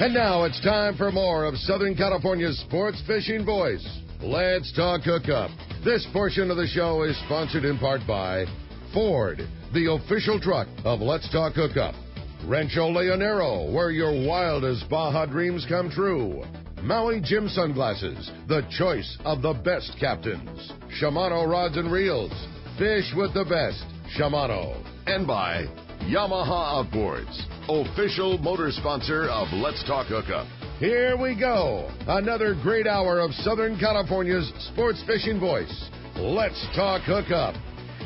And now it's time for more of Southern California's sports fishing voice. Let's talk hookup. This portion of the show is sponsored in part by Ford, the official truck of Let's Talk Hookup. Rancho Leonero, where your wildest Baja dreams come true. Maui Jim Sunglasses, the choice of the best captains. Shimano Rods and Reels, fish with the best. Shimano. And by Yamaha Outboards, official motor sponsor of Let's Talk Hookup. Here we go. Another great hour of Southern California's sports fishing voice. Let's Talk Hookup.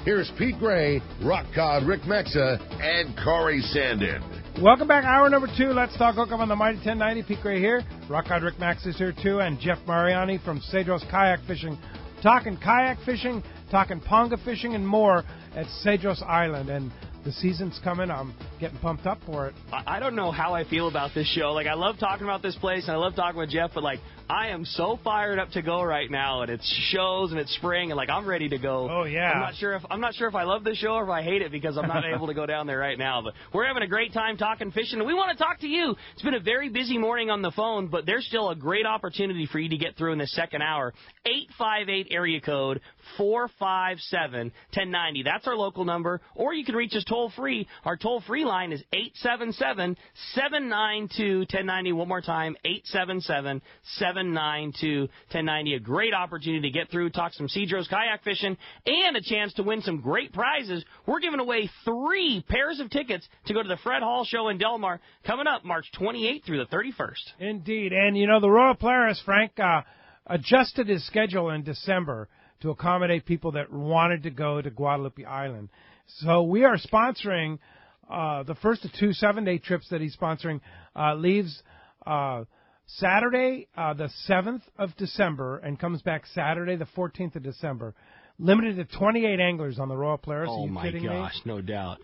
Here's Pete Gray, Rock Cod Rick Mexa, and Corey Sandin. Welcome back. Hour number 2. Let's Talk Hookup on the Mighty 1090. Pete Gray here. Rock Cod Rick Max is here too. And Jeff Mariani from Cedros Kayak Fishing. Talking kayak fishing, talking ponga fishing, and more at Cedros Island. And the season's coming. I'm getting pumped up for it. I don't know how I feel about this show. Like, I love talking about this place, and I love talking with Jeff, but, like, I am so fired up to go right now, and it's shows, and it's spring, and, like, I'm ready to go. Oh, yeah. I'm not sure if I love this show or if I hate it because I'm not able to go down there right now. But we're having a great time talking fishing, and we want to talk to you. It's been a very busy morning on the phone, but there's still a great opportunity for you to get through in this second hour. 858 area code 457-1090. That's our local number, or you can reach us toll-free. Our toll-free line is 877-792-1090. One more time, 877-792-1090. A great opportunity to get through, talk some Cedros kayak fishing, and a chance to win some great prizes. We're giving away 3 pairs of tickets to go to the Fred Hall Show in Del Mar coming up March 28th through the 31st. Indeed. And, you know, the Royal Polaris, Frank, adjusted his schedule in December to accommodate people that wanted to go to Guadalupe Island. So we are sponsoring the first of 2 7-day trips that he's sponsoring. Leaves Saturday, the 7th of December, and comes back Saturday, the 14th of December. Limited to 28 anglers on the Royal Polaris. Oh, Are you my kidding gosh, me? no doubt.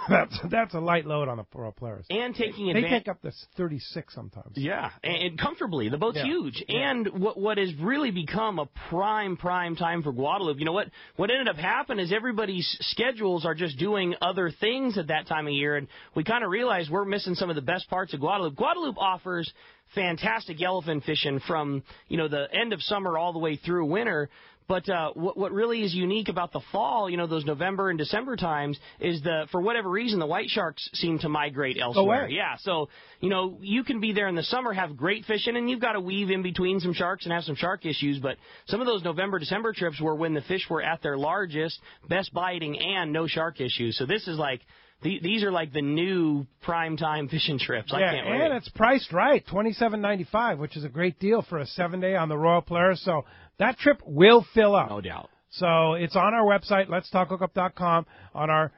That's a light load on the Royal Polaris. And taking They advantage. take up to 36 sometimes. Yeah, and comfortably. The boat's huge. Yeah. And what has really become a prime time for Guadalupe, you know what ended up happening is everybody's schedules are just doing other things at that time of year, and we kind of realized we're missing some of the best parts of Guadalupe. Guadalupe offers fantastic yellowfin fishing from, you know, the end of summer all the way through winter. But what really is unique about the fall, you know, those November and December times, is for whatever reason, the white sharks seem to migrate elsewhere. Away. Yeah, so, you know, you can be there in the summer, have great fishing, and you've got to weave in between some sharks and have some shark issues. But some of those November, December trips were when the fish were at their largest, best biting, and no shark issues. So this is like... These are like the new primetime fishing trips. I can't wait. And it's priced right, $27.95, which is a great deal for a 7-day on the Royal Polaris. So that trip will fill up. No doubt. So it's on our website, letstalkhookup.com, on our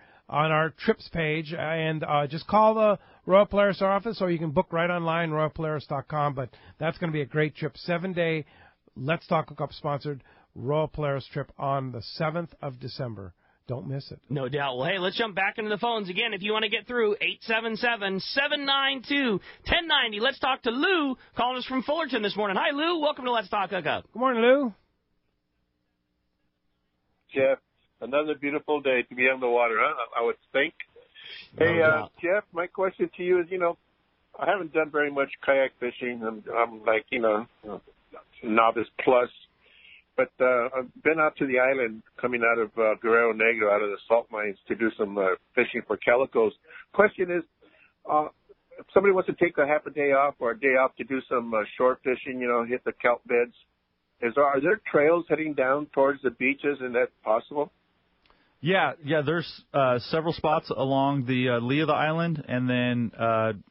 trips page, and just call the Royal Polaris office, or you can book right online, royalpolaris.com. But that's going to be a great trip, 7-day Let's Talk Hookup sponsored Royal Polaris trip on the 7th of December. Don't miss it. No doubt. Well, hey, let's jump back into the phones again. If you want to get through, 877-792-1090. Let's talk to Lou, calling us from Fullerton this morning. Hi, Lou. Welcome to Let's Talk Hookup. Good morning, Lou. Jeff, another beautiful day to be on the water, huh? I would think. Hey, Jeff, my question to you is, you know, I haven't done very much kayak fishing. I'm like, you know, novice plus. But I've been out to the island coming out of Guerrero Negro, out of the salt mines, to do some fishing for calicos. Question is, if somebody wants to take a half a day off or a day off to do some shore fishing, you know, hit the kelp beds, are there trails heading down towards the beaches, and that's possible? Yeah, there's several spots along the lee of the island, and then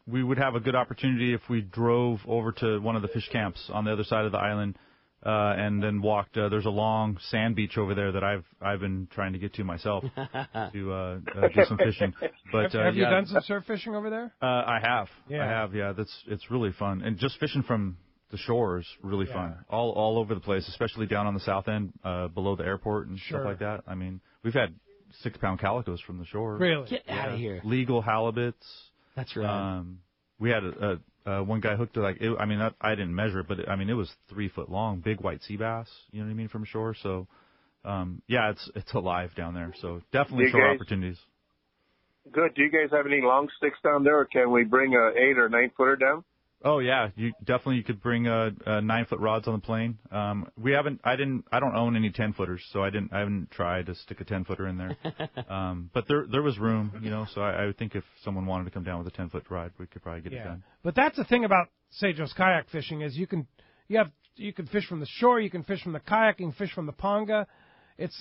we would have a good opportunity if we drove over to one of the fish camps on the other side of the island. And then walked. There's a long sand beach over there that I've been trying to get to myself to do some fishing. But have you done some surf fishing over there? I have. Yeah. I have. Yeah, it's really fun, and just fishing from the shore is really fun. All over the place, especially down on the south end, below the airport and stuff like that. I mean, we've had 6-pound calicos from the shore. Really? Get out of here. Legal halibuts. That's right. We had one guy hooked I didn't measure it, but it was 3 foot long, big white sea bass. You know what I mean, from shore. So, it's alive down there. So definitely shore opportunities. Good. Do you guys have any long sticks down there, or can we bring a 8 or 9 footer down? Oh yeah, you could bring 9-foot rods on the plane. I don't own any 10-footers, so I haven't tried to stick a 10-footer in there. But there was room, so I would think if someone wanted to come down with a 10-foot rod, we could probably get it done. But that's the thing about Cedros kayak fishing is you can fish from the shore, you can fish from the kayak, you can fish from the ponga. It's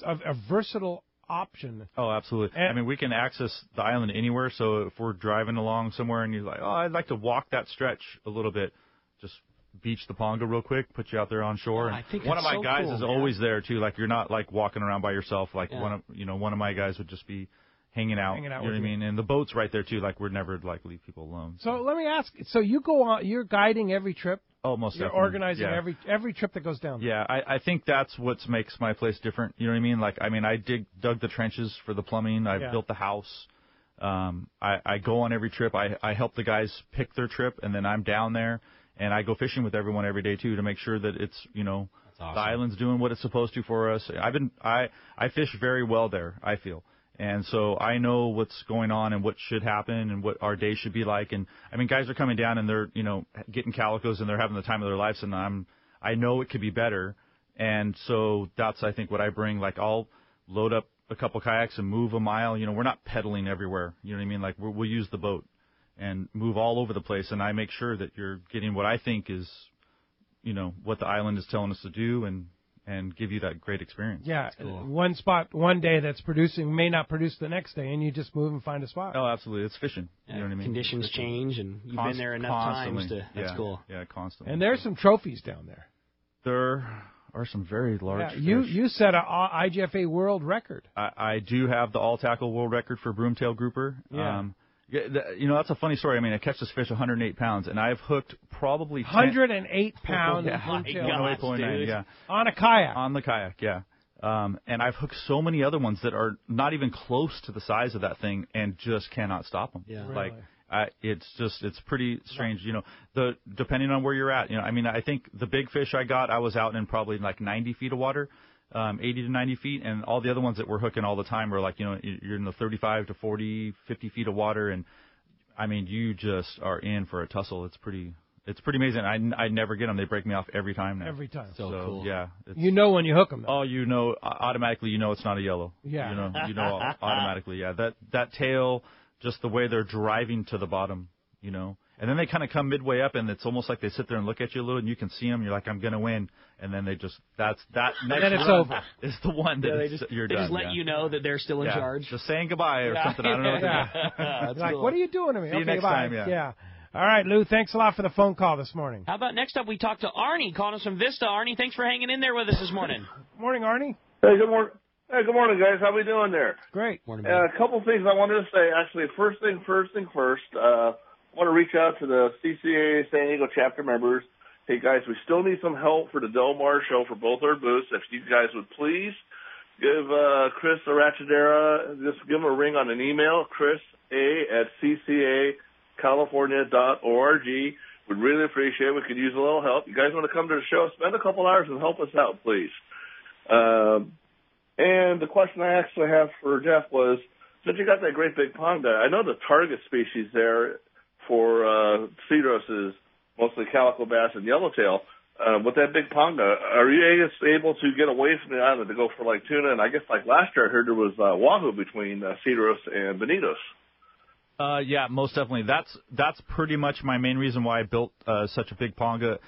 a versatile option. Oh, absolutely. And we can access the island anywhere, so if we're driving along somewhere and you're like, oh, I'd like to walk that stretch a little bit, just beach the ponga real quick, put you out there on shore. I think one of my so guys cool, is man. always there, too. Like, you're not, like, walking around by yourself. Like, one of my guys would just be hanging out. You know what I mean? And the boat's right there, too. Like, we're never, like, leave people alone. So let me ask, so you go on, you're guiding every trip? Oh, most You're definitely. organizing every trip that goes down. Yeah, I think that's what makes my place different. You know what I mean? Like, I dug the trenches for the plumbing. I built the house. I go on every trip. I help the guys pick their trip, and then I'm down there, and I go fishing with everyone every day too to make sure that it's awesome. The island's doing what it's supposed to for us. I fish very well there, I feel. And so I know what's going on and what should happen and what our day should be like. And guys are coming down and they're, getting calicos and they're having the time of their lives. And I know it could be better. And so that's, I think, what I bring. Like, I'll load up a couple kayaks and move a mile. We're not pedaling everywhere. You know what I mean? Like, we'll use the boat and move all over the place. And I make sure that you're getting what I think is, what the island is telling us to do and give you that great experience. Yeah, cool. One spot one day that's producing may not produce the next day, and you just move and find a spot. Oh, absolutely. It's fishing. You know what I mean? Conditions change, and you've been there enough times to. That's cool. Yeah, constantly. And there's some trophies down there. There are some very large fish. You set a IGFA world record. I do have the all-tackle world record for broomtail grouper. Yeah. That's a funny story. I catch this fish 108 pounds, and I've hooked probably 108 pounds. Yeah, 108.9, yeah. On a kayak. On the kayak, yeah. And I've hooked so many other ones that are not even close to the size of that thing and just cannot stop them. Yeah. Really? It's pretty strange. Depending on where you're at. I think the big fish I was out in probably like 90 feet of water. 80 to 90 feet, and all the other ones that we're hooking all the time are like, you're in the 35 to 40, 50 feet of water, and you just are in for a tussle. It's pretty amazing. I never get them. They break me off every time now. Every time. So cool. Yeah. When you hook them. Though. Oh, automatically it's not a yellow. Yeah. Automatically, yeah. That tail, just the way they're driving to the bottom, And then they kind of come midway up, and it's almost like they sit there and look at you a little, and you can see them. You're like, I'm going to win. And then they just, that next then it's over. Is the one that you're done. They just let you know that they're still in charge. Just saying goodbye or something. I don't know what to do. Like, cool. What are you doing to me? See you next bye. time, yeah. All right, Lou, thanks a lot for the phone call this morning. How about next up we talk to Arnie calling us from Vista. Arnie, thanks for hanging in there with us this morning. Morning, Arnie. Hey, good morning. Hey, good morning, guys. How we doing there? Great. Morning, A couple things I wanted to say. Actually, first thing first. I want to reach out to the CCA San Diego chapter members. Hey, guys, we still need some help for the Del Mar show for both our booths. If you guys would please give Chris Arachidera, just give him a ring on an email, chris.a@ccacalifornia.org. We'd really appreciate it. We could use a little help. You guys want to come to the show, spend a couple hours and help us out, please. And the question I actually have for Jeff was, since you got that great big ponga, I know the target species there for Cedros is mostly calico bass and yellowtail. With that big ponga, are you able to get away from the island to go for like tuna? And I guess like last year I heard there was wahoo between Cedros and Bonitos. Yeah, most definitely. That's pretty much my main reason why I built such a big ponga.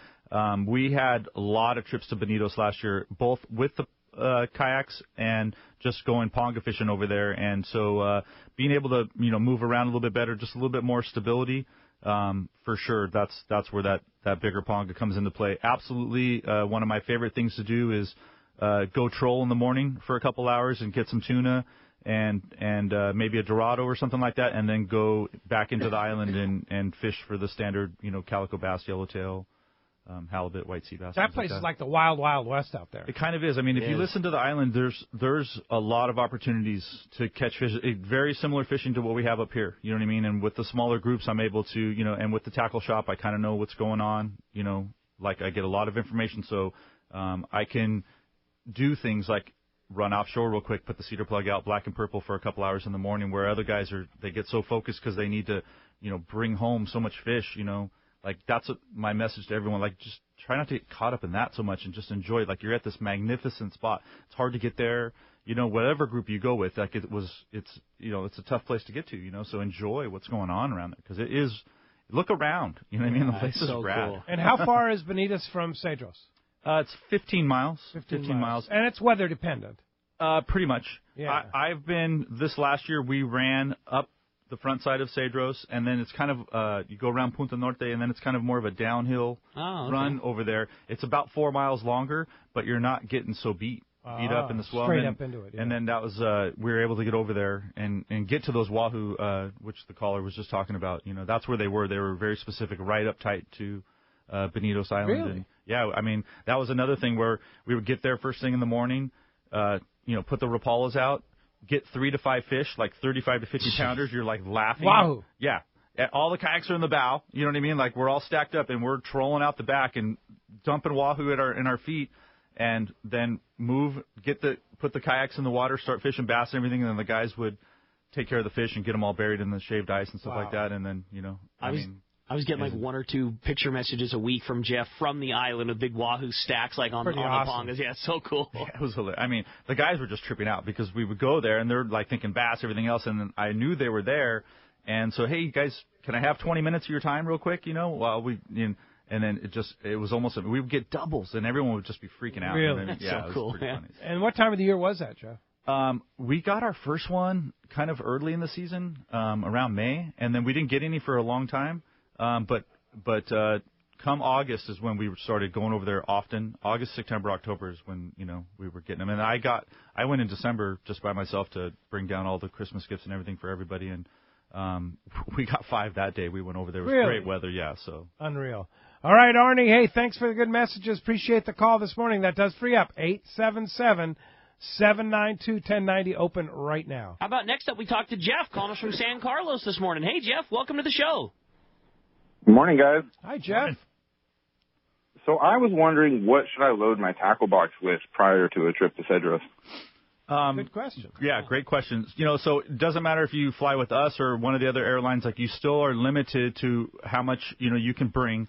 We had a lot of trips to Bonitos last year, both with the kayaks and just going ponga fishing over there. And so being able to move around a little bit better, just a little bit more stability, for sure. That's where that bigger ponga comes into play. Absolutely, one of my favorite things to do is go troll in the morning for a couple hours and get some tuna and maybe a dorado or something like that, and then go back into the island and fish for the standard calico bass, yellowtail, halibut, white sea bass. That place is like the wild, wild west out there. It kind of is. If you listen to the island, there's a lot of opportunities to catch fish. Very similar fishing to what we have up here. You know what I mean? And with the smaller groups, I'm able to, and with the tackle shop, I kind of know what's going on. Like I get a lot of information, so I can do things like run offshore real quick, put the cedar plug out, black and purple for a couple hours in the morning, where other guys they get so focused because they need to, bring home so much fish, Like, that's what my message to everyone. Like, just try not to get caught up in that so much and just enjoy it. Like, you're at this magnificent spot. It's hard to get there. You know, whatever group you go with, like, it's a tough place to get to, you know, so enjoy what's going on around there because it is. Look around. You know what I mean? The place is rad. Cool. And how far is Bonitas from Cedros? It's 15 miles. 15 miles. And it's weather dependent. Pretty much. Yeah. I've been, this last year, we ran up the front side of Cedros, and then it's kind of, you go around Punta Norte, and then it's kind of more of a downhill run over there. It's about 4 miles longer, but you're not getting so beat up in the swell. Straight up into it. Yeah. And then that was, we were able to get over there and get to those wahoo, which the caller was just talking about. You know, that's where they were. They were very specific, right up tight to Bonitos Island. Really? And, yeah, I mean, that was another thing where we would get there first thing in the morning, put the Rapalas out, get 3 to 5 fish, like 35 to 50 pounders. You're like laughing. Wow. Yeah. All the kayaks are in the bow. You know what I mean? Like we're all stacked up and we're trolling out the back and dumping wahoo in our feet, and then put the kayaks in the water, start fishing bass and everything, and then the guys would take care of the fish and get them all buried in the shaved ice and stuff like that. And then I was getting like 1 or 2 picture messages a week from Jeff from the island with big wahoo stacks like on the pongas. Yeah, it's so cool. Yeah, it was hilarious. I mean, the guys were just tripping out because we would go there and they're like thinking bass, everything else, and then I knew they were there, and so hey, guys, can I have 20 minutes of your time real quick? You know, while and then it was almost we would get doubles and everyone would just be freaking out. Really? And then, That's so cool. Pretty funny. And what time of the year was that, Jeff? We got our first one kind of early in the season, around May, and then we didn't get any for a long time. But come August is when we started going over there often. August, September, October is when, we were getting them. And I went in December just by myself to bring down all the Christmas gifts and everything for everybody. And, we got 5 that day. We went over there. It was great weather. Yeah. So unreal. All right, Arnie. Hey, thanks for the good messages. Appreciate the call this morning. That does free up 877-792-1090 open right now. How about next up we talk to Jeff calling us from San Carlos this morning. Hey, Jeff, welcome to the show. Good morning, guys. Hi, Jeff. So I was wondering, what should I load my tackle box with prior to a trip to Cedros? Good question. Yeah, great question. So it doesn't matter if you fly with us or one of the other airlines. Like, you still are limited to how much you can bring.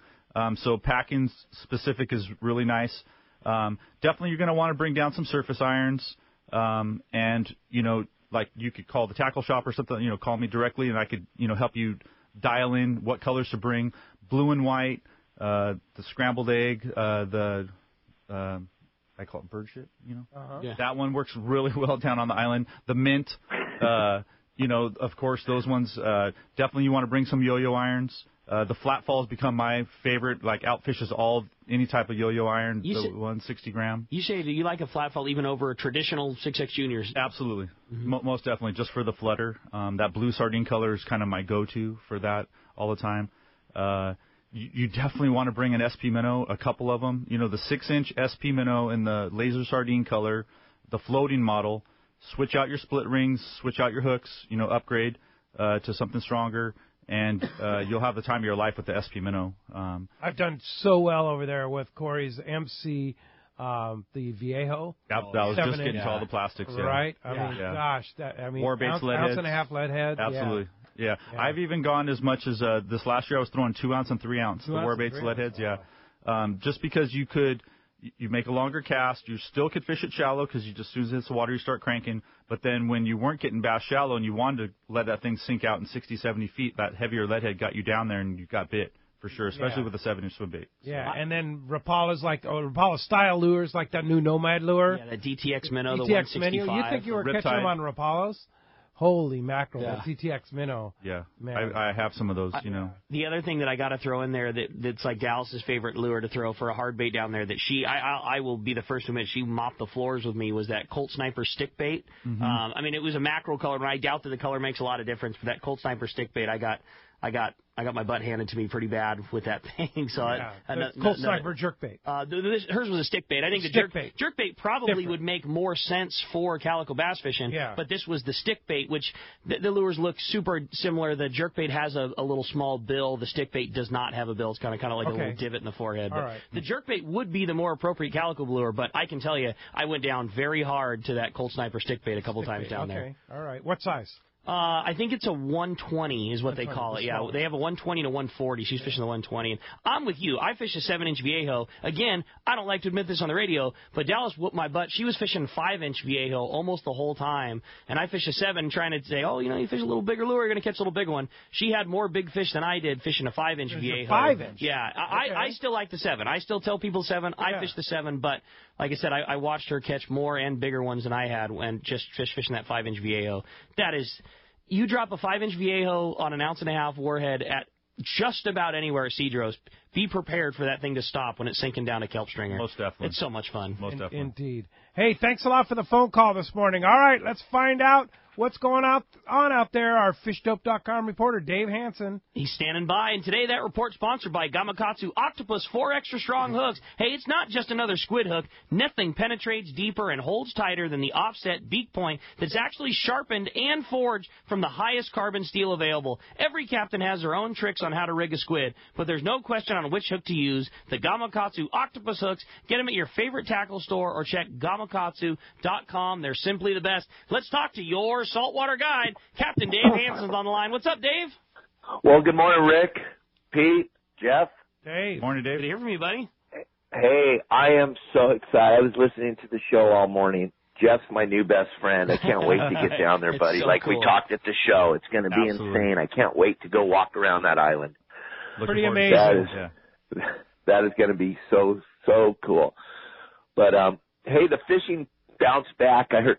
So packing specific is really nice. Definitely, you're going to want to bring down some surface irons. And like you could call the tackle shop or something. Call me directly, and I could help you dial in what colors to bring. Blue and white, the scrambled egg, I call it bird shit, Yeah. That one works really well down on the island. The mint, of course, those ones, definitely you want to bring some yo-yo irons. The flat falls become my favorite, like outfishes any type of yo-yo iron, the 160 gram. You say you like a flat fall even over a traditional 6X Juniors? Absolutely. Most definitely, just for the flutter. That blue sardine color is kind of my go-to for that all the time. You definitely want to bring an SP minnow, a couple of them. The 6-inch SP minnow in the laser sardine color, the floating model. Switch out your split rings, switch out your hooks, upgrade to something stronger, and you'll have the time of your life with the SP minnow. I've done so well over there with Corey's MC, the Viejo. That was just getting to all the plastics. Yeah. Right? I mean, gosh. War-based lead heads. Ounce and a half lead head. Absolutely. Yeah. I've even gone as much as this last year I was throwing 2-ounce and 3-ounce, the war-based lead heads, just because you make a longer cast, you still could fish it shallow because as soon as it hits the water you start cranking, but then when you weren't getting bass shallow and you wanted to let that thing sink out in 60, 70 feet, that heavier lead head got you down there and you got bit for sure, especially with a 7-inch swim bait. Yeah, and then Rapala's Rapala style lures like that new Nomad lure. Yeah, the DTX minnow, the DTX 165. minnow. You think you were catching them on Rapalas? Holy mackerel, that DTX minnow. Yeah, man. I have some of those, The other thing that I got to throw in there that's like Dallas's favorite lure to throw for a hard bait down there that I will be the first to admit she mopped the floors with me was that Colt Sniper stick bait. Mm-hmm. It was a mackerel color, but I doubt that the color makes a lot of difference. But that Colt Sniper stick bait, I got my butt handed to me pretty bad with that thing. So Colt Sniper jerkbait. Hers was a stick bait. I think the jerk bait probably would make more sense for calico bass fishing. Yeah. But this was the stick bait, which the lures look super similar. The jerk bait has a little small bill. The stick bait does not have a bill. It's kind of like a little divot in the forehead. But the jerk bait would be the more appropriate calico lure. But I can tell you, I went down very hard to that Colt Sniper stick bait a couple times down there. All right. What size? I think it's a 120 is what they call it. Yeah, they have a 120 to 140. She's fishing the 120. And I'm with you. I fish a 7-inch Viejo. Again, I don't like to admit this on the radio, but Dallas whooped my butt. She was fishing 5-inch Viejo almost the whole time. And I fish a 7 trying to say, oh, you fish a little bigger lure, you're going to catch a little bigger one. She had more big fish than I did fishing a 5-inch Viejo. 5-inch? Yeah. I still like the 7. I still tell people 7. I fish the 7, but like I said, I watched her catch more and bigger ones than I had and just fishing that 5-inch Viejo. That is... You drop a 5-inch Viejo on an 1.5-ounce warhead at just about anywhere at Cedros. Be prepared for that thing to stop when it's sinking down a kelp stringer. Most definitely. It's so much fun. Most definitely. Indeed. Hey, thanks a lot for the phone call this morning. All right, let's find out what's going on out there. Our FishDope.com reporter, Dave Hansen. He's standing by, and today that report's sponsored by Gamakatsu Octopus 4 extra strong hooks. Hey, it's not just another squid hook. Nothing penetrates deeper and holds tighter than the offset beak point that's actually sharpened and forged from the highest carbon steel available. Every captain has their own tricks on how to rig a squid, but there's no question on which hook to use. The Gamakatsu Octopus hooks. Get them at your favorite tackle store or check gamakatsu.com. They're simply the best. Let's talk to your saltwater guide, Captain Dave Hansen's on the line. What's up, Dave? Well, good morning, Rick, Pete, Jeff. Dave. Morning, Dave. Good to hear from you, buddy. Hey, I am so excited. I was listening to the show all morning. Jeff's my new best friend. I can't wait to get down there, buddy. So like cool. we talked at the show. It's going to be insane. I can't wait to go walk around that island. Pretty amazing. That is going to be so cool. But, hey, the fishing bounced back. I heard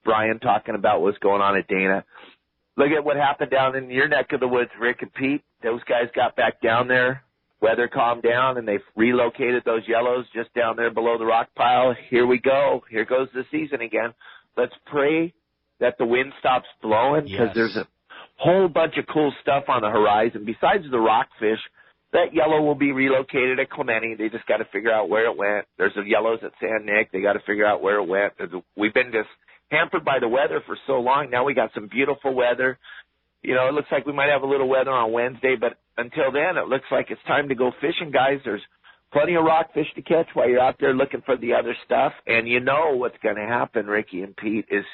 Brian talking about what's going on at Dana. Look at what happened down in your neck of the woods, Rick and Pete. Those guys got back down there. Weather calmed down, and they've relocated those yellows just down there below the rock pile. Here we go. Here goes the season again. Let's pray that the wind stops blowing because there's a whole bunch of cool stuff on the horizon. Besides the rockfish, that yellow will be relocated at Clemente. They just got to figure out where it went. There's the yellows at San Nick. They got to figure out where it went. We've been just hampered by the weather for so long. Now we got some beautiful weather. It looks like we might have a little weather on Wednesday, but until then, it looks like it's time to go fishing, guys. There's plenty of rockfish to catch while you're out there looking for the other stuff. And you know what's going to happen, Ricky and Pete, is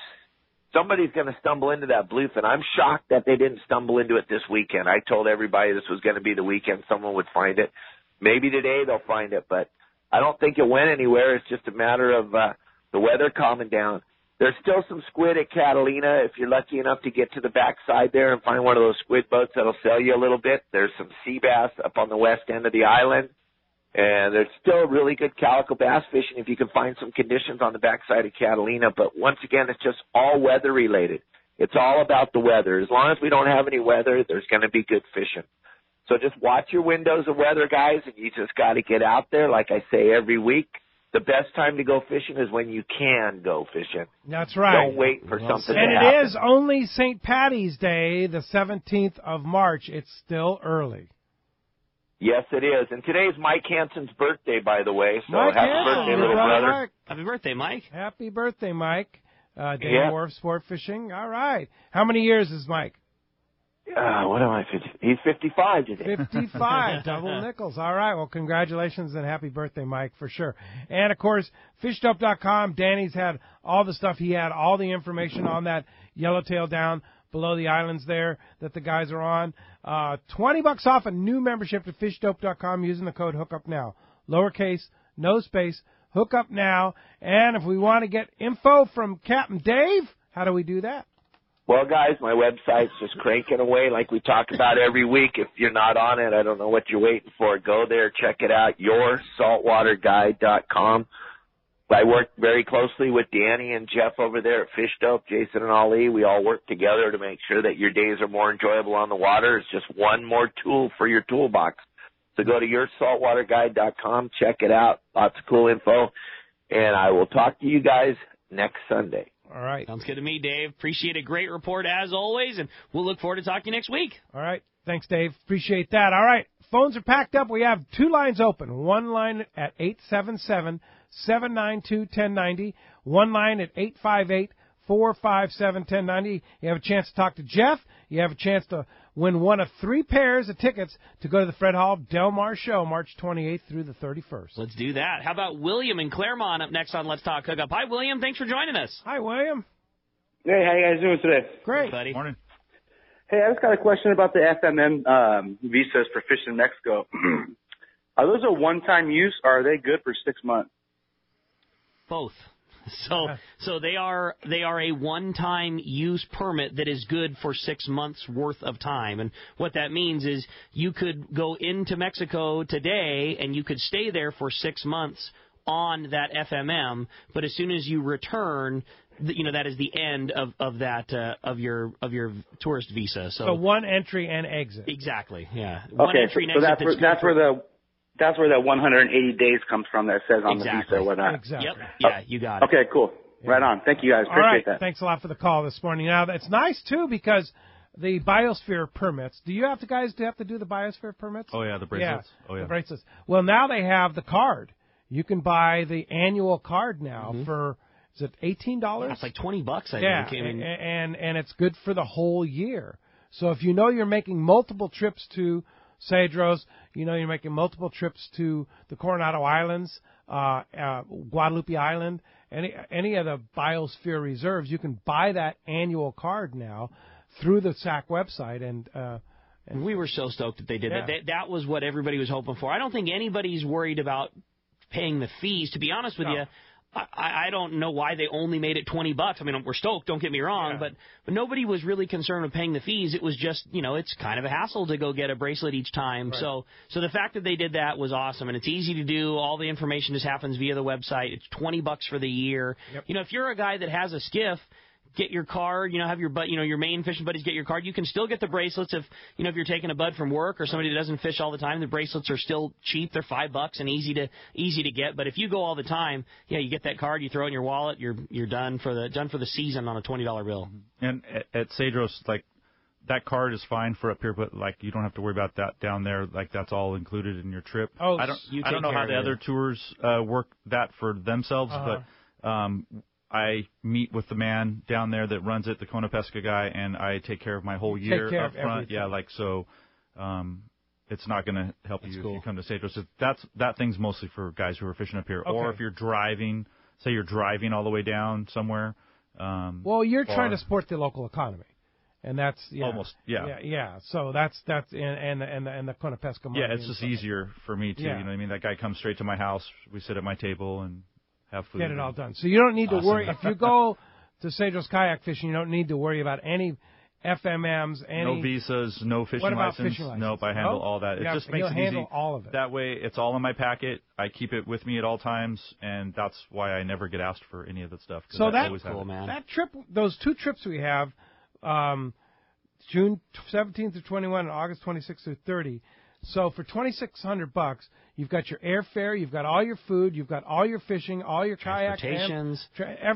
somebody's going to stumble into that bluefin. I'm shocked that they didn't stumble into it this weekend. I told everybody this was going to be the weekend someone would find it. Maybe today they'll find it, but I don't think it went anywhere. It's just a matter of the weather calming down. There's still some squid at Catalina if you're lucky enough to get to the backside there and find one of those squid boats that'll sell you a little bit. There's some sea bass up on the west end of the island. And there's still really good calico bass fishing if you can find some conditions on the backside of Catalina. But once again, it's just all weather related. It's all about the weather. As long as we don't have any weather, there's going to be good fishing. So just watch your windows of weather, guys, and you just got to get out there. Like I say every week, the best time to go fishing is when you can go fishing. That's right. Don't wait for something to happen. And it is only St. Patty's Day, the 17th of March. It's still early. Yes, it is. And today's Mike Hansen's birthday, by the way. So Mike happy Hansen, birthday, little brother. Mike. Happy birthday, Mike. Happy birthday, Mike. Dana Wharf Sport Fishing. All right. How many years is Mike? What am I? He's 55 today. 55, double nickels. All right. Well, congratulations and happy birthday, Mike, for sure. And, of course, FishDope.com. Danny's had all the stuff. He had all the information on that yellowtail down below the islands there that the guys are on. $20 off a new membership to FishDope.com using the code HookUpNow. Lowercase, no space, Hookup Now. And if we want to get info from Captain Dave, how do we do that? Well, guys, my website's just cranking away like we talk about every week. If you're not on it, I don't know what you're waiting for. Go there, check it out, yoursaltwaterguide.com. I work very closely with Danny and Jeff over there at Fish Dope, Jason and Ali. We all work together to make sure that your days are more enjoyable on the water. It's just one more tool for your toolbox. So go to yoursaltwaterguide.com, check it out. Lots of cool info. And I will talk to you guys next Sunday. All right. Sounds good to me, Dave. Appreciate a great report as always, and we'll look forward to talking to you next week. All right. Thanks, Dave. Appreciate that. All right. Phones are packed up. We have two lines open. One line at 877-792-1090. One line at 858-457-1090. You have a chance to talk to Jeff. You have a chance to win one of 3 pairs of tickets to go to the Fred Hall Del Mar Show, March 28th through the 31st. Let's do that. How about William in Claremont up next on Let's Talk Hookup? Hi, William. Thanks for joining us. Hi, William. Hey, how you guys doing today? Great. Buddy. Morning. Hey, I just got a question about the FMM visas for fishing in Mexico. Are those a one-time use, or are they good for 6 months? Both. So they are a one-time use permit that is good for 6 months worth of time. And what that means is you could go into Mexico today and you could stay there for 6 months on that FMM, but as soon as you return, that is the end of that of your tourist visa. So one entry and exit. Exactly. Yeah. One entry and exit. That's where that 180 days comes from that says on the visa or whatnot. Exactly. Yep. Yeah, you got it. Okay, cool. Yeah. Right on. Thank you, guys. Appreciate that. Thanks a lot for the call this morning. Now, it's nice, too, because the biosphere permits, do you have to do the biosphere permits? Oh, yeah, the bracelets. Yeah, the bracelets. Well, now they have the card. You can buy the annual card now for, is it $18? Yeah, it's like $20, I think. And it's good for the whole year. So if you know you're making multiple trips to Cedros, you're making multiple trips to the Coronado Islands, Guadalupe Island, any of the biosphere reserves, you can buy that annual card now through the SAC website. And we were so stoked that they did that. That was what everybody was hoping for. I don't think anybody's worried about paying the fees. To be honest with you, I don't know why they only made it $20. I mean, we're stoked, don't get me wrong, but nobody was really concerned with paying the fees. It was just, it's kind of a hassle to go get a bracelet each time. Right. So the fact that they did that was awesome, and it's easy to do. All the information just happens via the website. It's $20 for the year. Yep. If you're a guy that has a skiff, get your card, have your main fishing buddies get your card. You can still get the bracelets if you're taking a bud from work or somebody that doesn't fish all the time. The bracelets are still cheap. They're $5 and easy to get. But if you go all the time, you get that card, you throw it in your wallet, you're done for the season on a $20 bill. And at Cedros, that card is fine for up here, but you don't have to worry about that down there. That's all included in your trip. Oh, I don't know how the other tours work that for themselves, but I meet with the man down there that runs it, the Kona Pesca guy, and I take care of my whole year up front. Everything. Yeah, it's not going to help you if you come to Cedros. So that thing's mostly for guys who are fishing up here. Okay. Or if you're driving, say you're driving all the way down somewhere. Well, you're trying to support the local economy. And that's almost So that's and the Kona Pesca money. Yeah, it's just easier for me too. You know what I mean? That guy comes straight to my house. We sit at my table and have food. Get it all done. So you don't need to worry. If you go to Cedros kayak fishing, you don't need to worry about any FMMs, no visas, no fishing what about license. Fishing license? Nope, I handle all that. It just makes it easy. All of it. That way, it's all in my packet. I keep it with me at all times, and that's why I never get asked for any of that stuff. So that's cool, man. That trip, those two trips we have, June 17th to 21 and August 26th through 30. So for $2,600, you've got your airfare, you've got all your food, you've got all your fishing, all your kayak, transportations,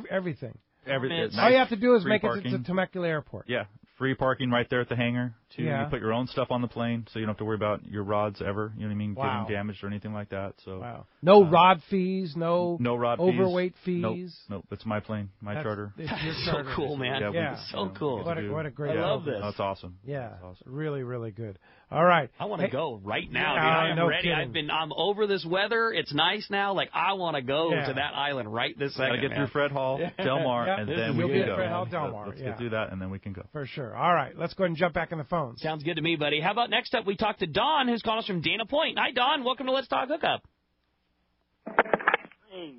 everything. Nice. All you have to do is make parking. it to Temecula Airport. Yeah, free parking right there at the hangar. Too. Yeah. You put your own stuff on the plane, so you don't have to worry about your rods ever. You know what I mean? Wow. Getting damaged or anything like that. So no rod fees, no rod overweight fees. Nope. It's my plane, my charter. It's your charter. So cool, man. Yeah. So cool. What a great. I love this. That's awesome. Yeah. That's awesome. Really, really good. All right. I want to go right now. Yeah, dude. I am ready. I'm over this weather. It's nice now. I want to go to that island right this second. Gotta get through Fred Hall, Del Mar, and then we can go. Fred Hall, Del Mar. Let's get through that, and then we can go. For sure. All right. Let's go ahead and jump back in the phones. Sounds good to me, buddy. How about next up we talk to Don, who's calling us from Dana Point. Hi, Don. Welcome to Let's Talk Hookup. Hey,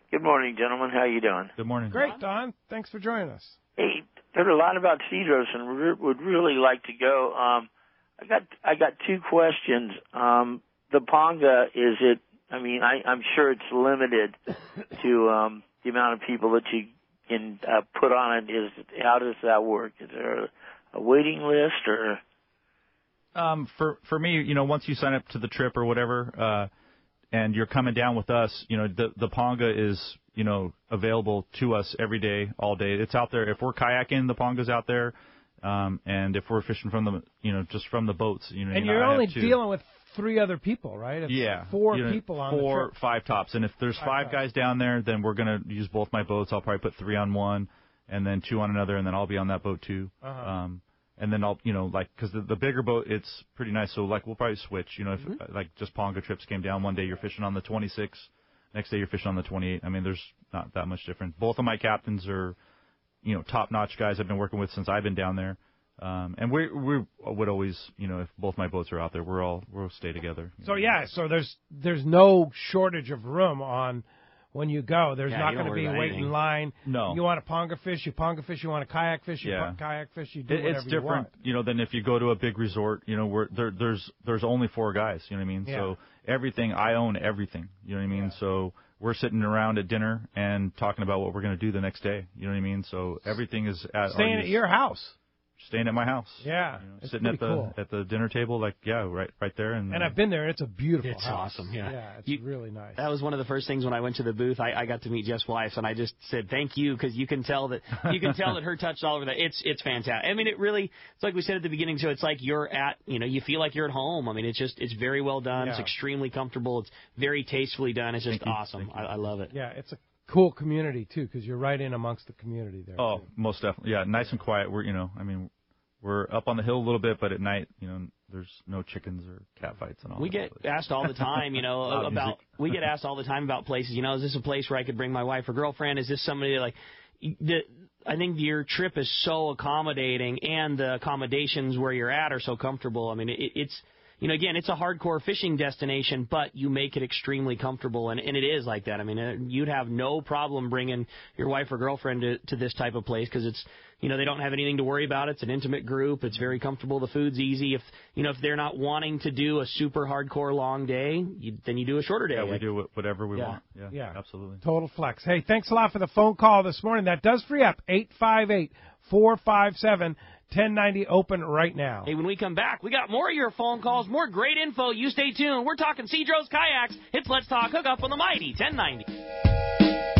good morning, gentlemen. How you doing? Good morning. Great, Don. Thanks for joining us. Hey, heard a lot about Cedros and would really like to go. I got two questions. The Ponga, is it? I mean, I'm sure it's limited to the amount of people that you can put on it. How does that work? Is there a waiting list or? For me, once you sign up to the trip or whatever, and you're coming down with us, the Ponga is, available to us every day, all day. It's out there. If we're kayaking, the Ponga's out there. And if we're fishing from the, just from the boats, And you're only dealing with 3 other people, right? It's 4 people on the trip. 4, 5 tops. And if there's 5 guys down there, then we're going to use both my boats. I'll probably put 3 on one and then 2 on another, and then I'll be on that boat too. And then I'll, because the bigger boat, it's pretty nice. So, we'll probably switch, if, just Ponga trips came down. One day you're fishing on the 26, next day you're fishing on the 28. I mean, there's not that much difference. Both of my captains are, top-notch guys I've been working with since I've been down there. And we would always, if both my boats are out there, we'll stay together. So there's no shortage of room on when you go. There's not going to be a wait in line. No. You want to ponga fish, you ponga fish. You want to kayak fish, you kayak fish. You do whatever it's different, you want. Than if you go to a big resort. Where there's only 4 guys. You know what I mean? Yeah. So everything, I own everything. You know what I mean? Yeah. So we're sitting around at dinner and talking about what we're going to do the next day. You know what I mean? So everything is staying at your house. Staying at my house. Yeah. Sitting at the dinner table, right there. And I've been there, and it's a beautiful It's house. awesome, yeah. Yeah, it's really nice. That was one of the first things when I went to the booth. I got to meet Jeff's wife, and I just said thank you, because you can tell that her touch all over that. It's fantastic. I mean, it's like we said at the beginning, so it's like you're at, you feel like you're at home. I mean, it's very well done. Yeah. It's extremely comfortable. It's very tastefully done. It's just awesome. I love it. Yeah, it's a cool community, too, because you're right in amongst the community there. Oh, too. Most definitely. Yeah, nice and quiet. We're up on the hill a little bit, but at night, there's no chickens or cat fights and all. We get asked all the time, we get asked all the time about places. Is this a place where I could bring my wife or girlfriend? Is this somebody I think your trip is so accommodating, and the accommodations where you're at are so comfortable. I mean, it's. Again, it's a hardcore fishing destination, but you make it extremely comfortable, and it is like that. I mean, you'd have no problem bringing your wife or girlfriend to this type of place, because it's, they don't have anything to worry about. It's an intimate group. It's very comfortable. The food's easy. If they're not wanting to do a super hardcore long day, then you do a shorter day. Yeah, we do whatever we want. Yeah, absolutely. Total flex. Hey, thanks a lot for the phone call this morning. That does free up 858-457-1090 open right now. Hey, when we come back, we got more of your phone calls, more great info. You stay tuned. We're talking Cedros Kayaks. It's Let's Talk Hookup on the Mighty 1090.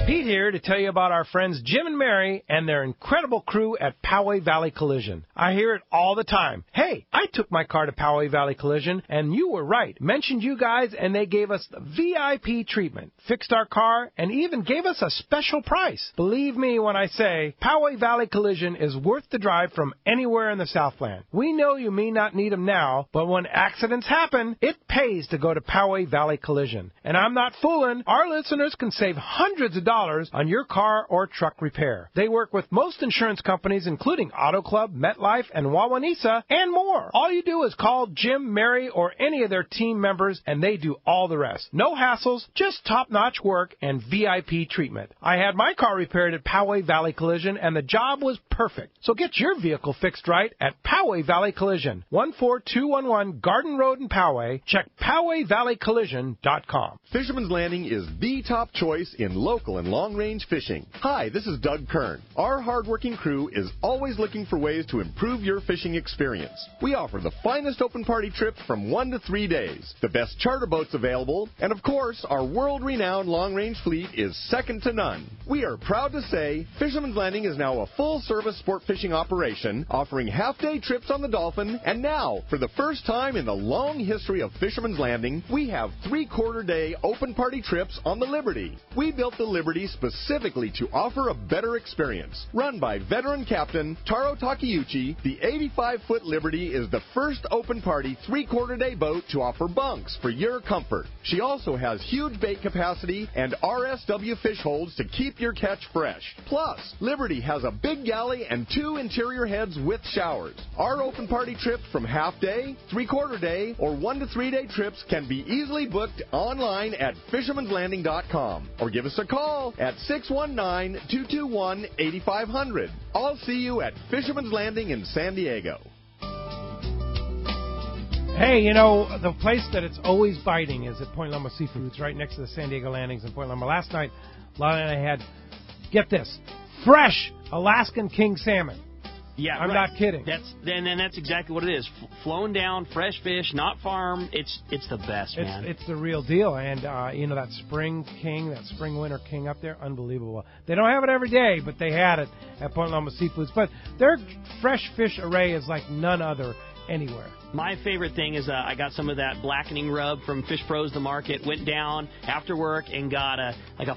Pete here to tell you about our friends Jim and Mary and their incredible crew at Poway Valley Collision. I hear it all the time. Hey, I took my car to Poway Valley Collision, and you were right. Mentioned you guys, and they gave us the VIP treatment, fixed our car, and even gave us a special price. Believe me when I say Poway Valley Collision is worth the drive from anywhere in the Southland. We know you may not need them now, but when accidents happen, it pays to go to Poway Valley Collision. And I'm not fooling. Our listeners can save hundreds of dollars on your car or truck repair. They work with most insurance companies, including Auto Club, MetLife, and Wawanesa, and more. All you do is call Jim, Mary, or any of their team members, and they do all the rest. No hassles, just top-notch work and VIP treatment. I had my car repaired at Poway Valley Collision, and the job was perfect. So get your vehicle fixed right at Poway Valley Collision, 14211 Garden Road in Poway. Check PowayValleyCollision.com. Fisherman's Landing is the top choice in local and long-range fishing. Hi, this is Doug Kern. Our hardworking crew is always looking for ways to improve your fishing experience. We offer the finest open party trips from 1 to 3 days, the best charter boats available, and of course, our world-renowned long-range fleet is second to none. We are proud to say Fisherman's Landing is now a full-service sport fishing operation, offering half-day trips on the Dolphin, and now, for the first time in the long history of Fisherman's Landing, we have 3/4-day open party trips on the Liberty. We built the Liberty specifically to offer a better experience. Run by veteran captain Taro Takeuchi, the 85-foot Liberty is the first open party 3/4-day boat to offer bunks for your comfort. She also has huge bait capacity and RSW fish holds to keep your catch fresh. Plus, Liberty has a big galley and 2 interior heads with showers. Our open party trips from half-day, 3/4-day, or 1 to 3-day trips can be easily booked online at fishermanslanding.com or give us a call at 619-221-8500. I'll see you at Fisherman's Landing in San Diego. Hey, the place that it's always biting is at Point Loma Seafood. It's right next to the San Diego Landings in Point Loma. Last night, Lana and I had, get this, fresh Alaskan king salmon. Yeah, I'm right. not kidding. That's exactly what it is. Flown down, fresh fish, not farm. It's the best, man. It's the real deal. And, that spring king, that spring winter king up there, unbelievable. They don't have it every day, but they had it at Point Loma Seafoods. But their fresh fish array is like none other anywhere. My favorite thing is I got some of that blackening rub from Fish Pros The Market, went down after work and got a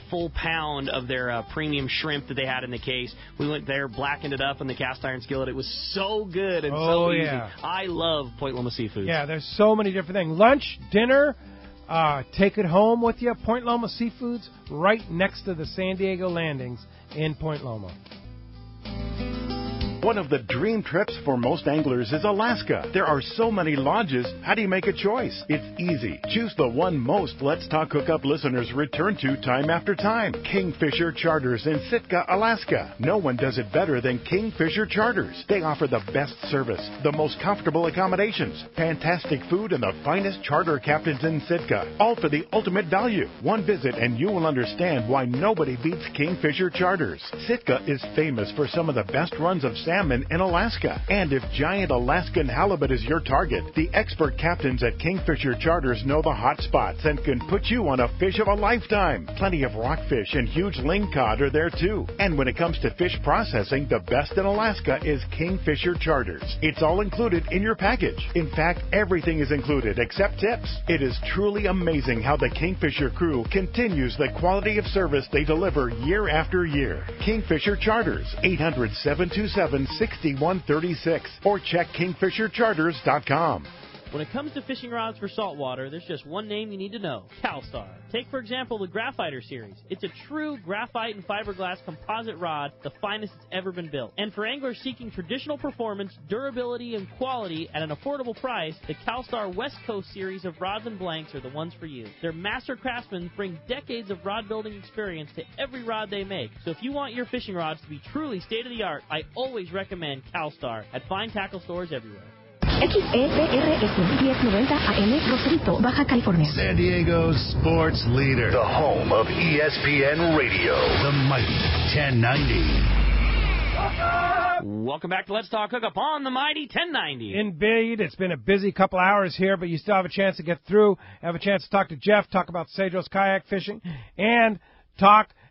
full pound of their premium shrimp that they had in the case. We went there, blackened it up in the cast iron skillet. It was so good and so easy. Yeah. I love Point Loma Seafoods. Yeah, there's so many different things. Lunch, dinner, take it home with you. Point Loma Seafoods, right next to the San Diego Landings in Point Loma. One of the dream trips for most anglers is Alaska. There are so many lodges. How do you make a choice? It's easy. Choose the one most Let's Talk Hookup listeners return to time after time. Kingfisher Charters in Sitka, Alaska. No one does it better than Kingfisher Charters. They offer the best service, the most comfortable accommodations, fantastic food, and the finest charter captains in Sitka. All for the ultimate value. One visit and you will understand why nobody beats Kingfisher Charters. Sitka is famous for some of the best runs of salmon in Alaska. And if giant Alaskan halibut is your target, the expert captains at Kingfisher Charters know the hot spots and can put you on a fish of a lifetime. Plenty of rockfish and huge lingcod are there too. And when it comes to fish processing, the best in Alaska is Kingfisher Charters. It's all included in your package. In fact, everything is included except tips. It is truly amazing how the Kingfisher crew continues the quality of service they deliver year after year. Kingfisher Charters, 800-727-6136, or check kingfishercharters.com. When it comes to fishing rods for saltwater, there's just one name you need to know, CalStar. Take, for example, the Graphiter series. It's a true graphite and fiberglass composite rod, the finest it's ever been built. And for anglers seeking traditional performance, durability, and quality at an affordable price, the CalStar West Coast series of rods and blanks are the ones for you. Their master craftsmen bring decades of rod building experience to every rod they make. So if you want your fishing rods to be truly state-of-the-art, I always recommend CalStar at fine tackle stores everywhere. XEPRS 1090 AM, Rosarito, Baja California. San Diego's sports leader. The home of ESPN Radio. The mighty 1090. Welcome back to Let's Talk Hookup on the mighty 1090. Indeed. It's been a busy couple hours here, but you still have a chance to get through, have a chance to talk to Jeff, talk about Cedros kayak fishing, and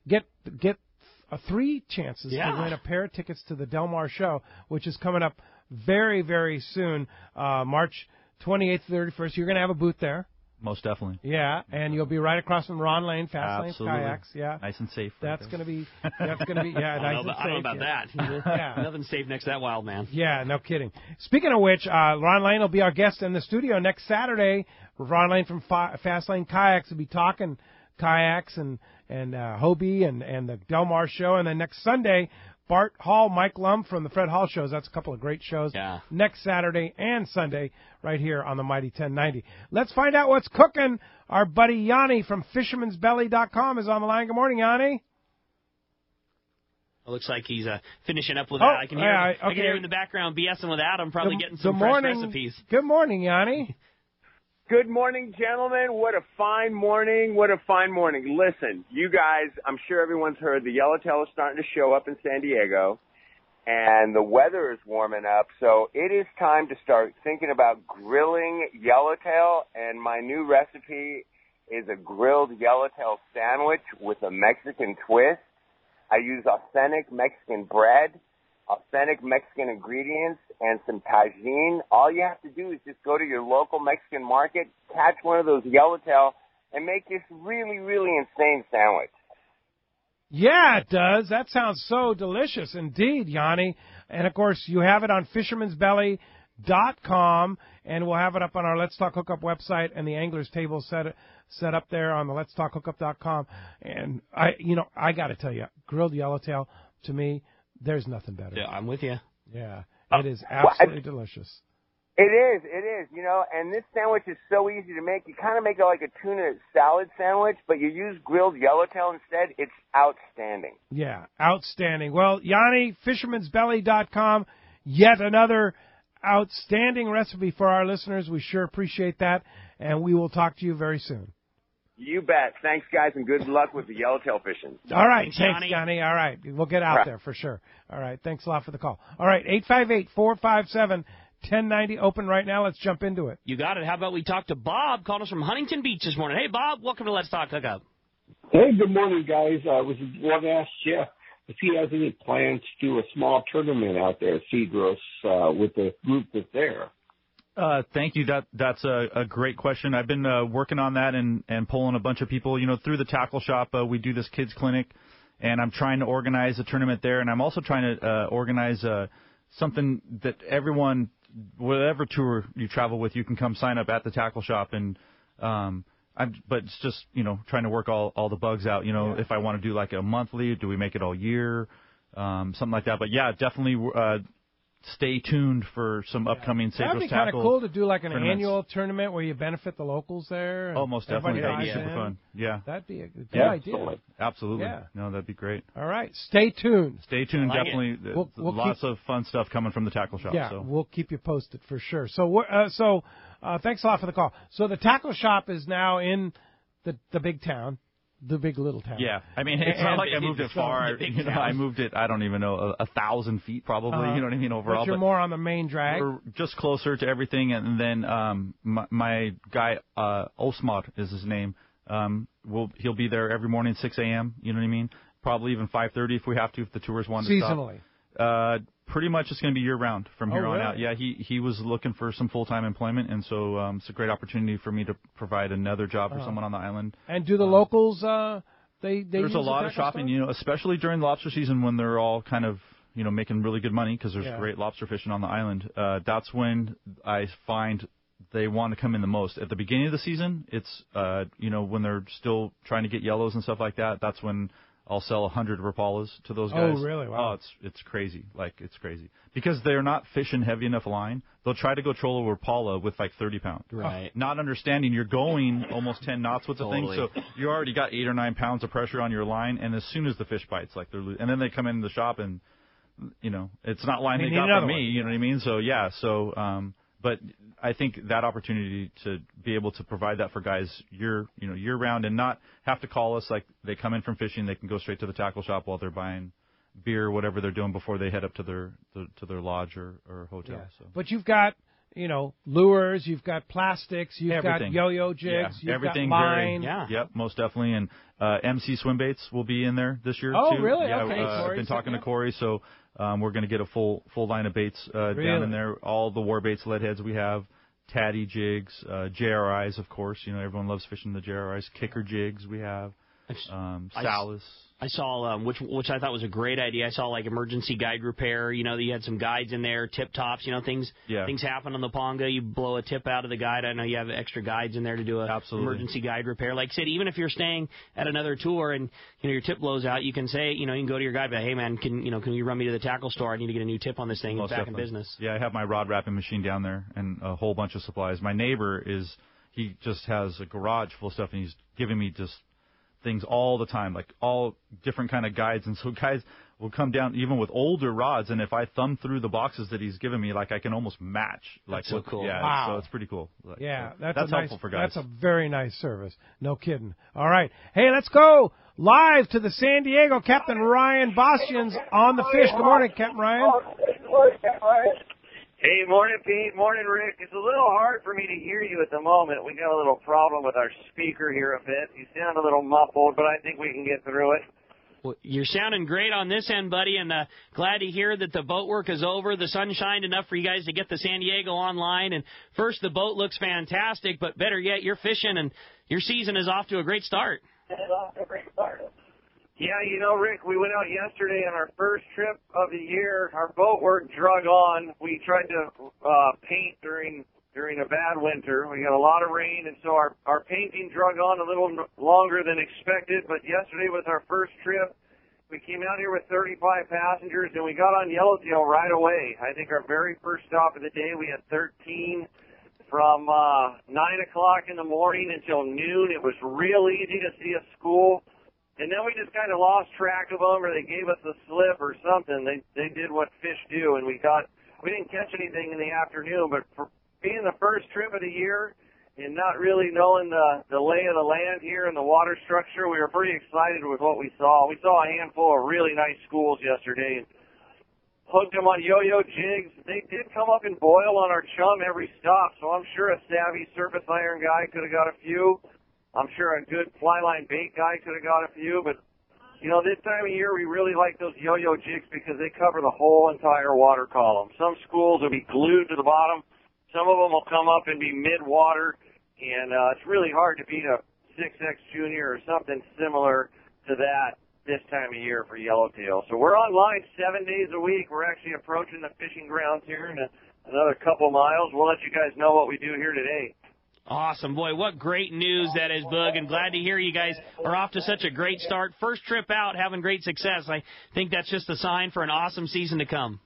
get 3 chances to win a pair of tickets to the Del Mar show, which is coming up very, very soon, March 28th, 31st. You're going to have a booth there. Most definitely. Yeah, and you'll be right across from Ron Lane, Fast Lane Kayaks. Yeah, nice and safe. That's going to be. Yeah, nice and safe. I don't know about that. Yeah. Nothing's safe next to that wild man. Yeah, no kidding. Speaking of which, Ron Lane will be our guest in the studio next Saturday. Ron Lane from Fast Lane Kayaks will be talking kayaks and Hobie and the Del Mar show, and then next Sunday, Bart Hall, Mike Lum from the Fred Hall shows. That's a couple of great shows. Yeah. Next Saturday and Sunday right here on the Mighty 1090. Let's find out what's cooking. Our buddy Yanni from Fisherman'sBelly.com is on the line. Good morning, Yanni. It looks like he's finishing up with that. I can hear I can hear him in the background BSing with Adam, probably getting some fresh recipes. Good morning, Yanni. Good morning, gentlemen. What a fine morning. What a fine morning. Listen, you guys, I'm sure everyone's heard the yellowtail is starting to show up in San Diego, and the weather is warming up, so it is time to start thinking about grilling yellowtail, and my new recipe is a grilled yellowtail sandwich with a Mexican twist. I use authentic Mexican bread, authentic Mexican ingredients, and some tagine. All you have to do is just go to your local Mexican market, catch one of those yellowtail, and make this really, really insane sandwich. Yeah, it does. That sounds so delicious indeed, Yanni. And, of course, you have it on Fisherman'sBelly.com, and we'll have it up on our Let's Talk Hookup website and the Angler's Table set up there on the Let'sTalkHookup.com. And, I got to tell you, grilled yellowtail, to me, there's nothing better. Yeah, I'm with you. Yeah, it is absolutely delicious. It is, and this sandwich is so easy to make. You kind of make it like a tuna salad sandwich, but you use grilled yellowtail instead. It's outstanding. Yeah, outstanding. Well, Yanni, Fisherman'sBelly.com, yet another outstanding recipe for our listeners. We sure appreciate that, and we will talk to you very soon. You bet. Thanks, guys, and good luck with the yellowtail fishing. All right. Thanks, Yanni. All right. We'll get out there for sure. All right. Thanks a lot for the call. All right. 858-457-1090 open right now. Let's jump into it. You got it. How about we talk to Bob, called us from Huntington Beach this morning. Hey, Bob. Welcome to Let's Talk Hookup. Hey, good morning, guys. I was want to ask Jeff if he has any plans to do a small tournament out there at Cedros with the group that's there. Thank you. That's a great question. I've been working on that and pulling a bunch of people. Through the tackle shop, we do this kids clinic, and I'm trying to organize a tournament there. And I'm also trying to organize something that everyone, whatever tour you travel with, you can come sign up at the tackle shop. And but it's just trying to work all the bugs out. If I want to do like a monthly, do we make it all year, something like that. But yeah, definitely. stay tuned for some upcoming Cedros tackle. That'd be kind of cool to do like an tournaments. annual tournament where you benefit the locals there. Oh, most definitely. That'd be buys super in. fun. Yeah. That'd be a good idea. Absolutely. Yeah. No, that'd be great. All right. Stay tuned. Stay tuned. Like Definitely. We'll lots of fun stuff coming from the tackle shop. Yeah, so. we'll keep you posted for sure. So, thanks a lot for the call. So the tackle shop is now in the big town. The big little town. Yeah, I mean, it's not like I moved it far. I moved it, I don't even know, 1,000 feet probably, you know what I mean, overall. But you're more on the main drag. We're just closer to everything, and then my guy, Osmar is his name, he'll be there every morning 6 a.m., you know what I mean? Probably even 5:30 if we have to, if the tours want to stop. Seasonally? Pretty much it's going to be year-round from here on really? out. Yeah, he was looking for some full-time employment, and so it's a great opportunity for me to provide another job for someone on the island. And do the locals, they There's use a lot the of tackle shopping, store? especially during lobster season when they're all kind of, making really good money because there's Yeah. great lobster fishing on the island. That's when I find they want to come in the most. At the beginning of the season, it's, when they're still trying to get yellows and stuff like that, that's when I'll sell 100 Rapalas to those guys. Oh, really? Wow. Oh, it's crazy. It's crazy. Because they're not fishing heavy enough line, they'll try to go troll a Rapala with 30 pounds. Right. Not understanding you're going almost 10 knots with the thing, so you already got 8 or 9 pounds of pressure on your line, and as soon as the fish bites, and then they come in the shop and, it's not line they got from me, you know what I mean? So, yeah, but I think that opportunity to be able to provide that for guys year round and not have to call us like they come in from fishing, they can go straight to the tackle shop while they're buying beer or whatever they're doing before they head up to their lodge or hotel. Yeah. So. But you've got, lures, you've got plastics, you've Everything. got yo-yo jigs, you've everything got line. Yep, most definitely. And MC swim baits will be in there this year Oh, too. really? Yeah, Okay. I've been talking to Corey, so we're going to get a full line of baits down Really? in there. All the war baits, lead heads we have, tatty jigs, JRIs, of course. Everyone loves fishing the JRIs. Kicker jigs we have, Salas. I saw, which I thought was a great idea. I saw like emergency guide repair. You had some guides in there, tip tops. Things happen on the Ponga. You blow a tip out of the guide. I know you have extra guides in there to do a emergency guide repair. Like I said, even if you're staying at another tour and your tip blows out, you can say, you can go to your guide, but hey man, can you run me to the tackle store? I need to get a new tip on this thing. It's back in business. Yeah, I have my rod wrapping machine down there and a whole bunch of supplies. My neighbor he just has a garage full of stuff, and he's giving me just things all the time, like all different kind of guides. And so guys will come down even with older rods, and if I thumb through the boxes that he's given me, I can almost match. That's so cool. Yeah, wow. So it's pretty cool. That's helpful for guys. That's a very nice service. No kidding. All right. Hey, let's go live to the San Diego. Captain Ryan Bastian's on the fish. Good morning, Captain Ryan. Hey, morning, Pete. Morning, Rick. It's a little hard for me to hear you at the moment. We got a little problem with our speaker here a bit. You sound a little muffled, but I think we can get through it. Well, you're sounding great on this end, buddy, and glad to hear that the boat work is over. The sun shined enough for you guys to get the San Diego online. And first, the boat looks fantastic, but better yet, you're fishing, and your season is off to a great start. Yeah, Rick, we went out yesterday on our first trip of the year. Our boat work drug on. We tried to paint during a bad winter. We got a lot of rain, and so our painting drug on a little longer than expected. But yesterday was our first trip. We came out here with 35 passengers, and we got on Yellowtail right away. I think our very first stop of the day, we had 13 from 9 o'clock in the morning until noon. It was real easy to see a school. And then we just kind of lost track of them, or they gave us a slip or something. They did what fish do, and we didn't catch anything in the afternoon. But for being the first trip of the year and not really knowing the lay of the land here and the water structure, we were pretty excited with what we saw. We saw a handful of really nice schools yesterday and hooked them on yo-yo jigs. They did come up and boil on our chum every stop, so I'm sure a savvy surface iron guy could have got a few. I'm sure a good fly line bait guy could have got a few, but, this time of year we really like those yo-yo jigs because they cover the whole entire water column. Some schools will be glued to the bottom. Some of them will come up and be mid-water, and it's really hard to beat a 6X Junior or something similar to that this time of year for yellowtail. So we're online 7 days a week. We're actually approaching the fishing grounds here in another couple miles. We'll let you guys know what we do here today. Awesome. Boy, what great news that is, Boog, and glad to hear you guys are off to such a great start. First trip out, having great success. I think that's just a sign for an awesome season to come.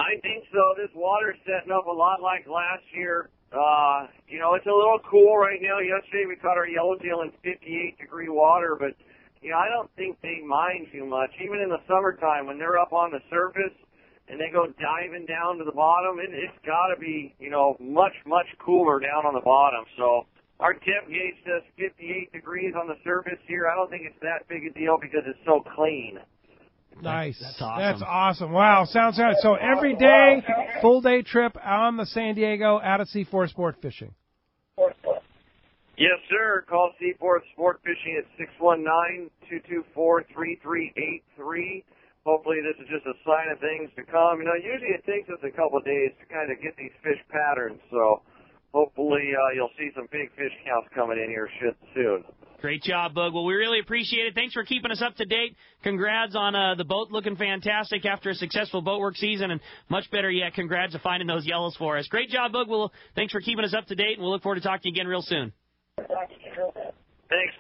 I think so. This water's setting up a lot like last year. It's a little cool right now. Yesterday we caught our yellowtail in 58-degree water, but, I don't think they mind too much. Even in the summertime when they're up on the surface and they go diving down to the bottom, it's got to be, much, much cooler down on the bottom. So our temp gauge says 58 degrees on the surface here. I don't think it's that big a deal because it's so clean. Nice. That's awesome. That's awesome. Wow, sounds good. So every day, full-day trip on the San Diego out at C4 Sport Fishing. Yes, sir. Call Seaforth Sport Fishing at 619-224-3383. Hopefully this is just a sign of things to come. Usually it takes us a couple of days to kind of get these fish patterns, so hopefully you'll see some big fish counts coming in here soon. Great job, Bug. Well, we really appreciate it. Thanks for keeping us up to date. Congrats on the boat looking fantastic after a successful boat work season, and much better yet, congrats on finding those yellows for us. Great job, Bug. Well, thanks for keeping us up to date, and we'll look forward to talking to you again real soon. Thanks,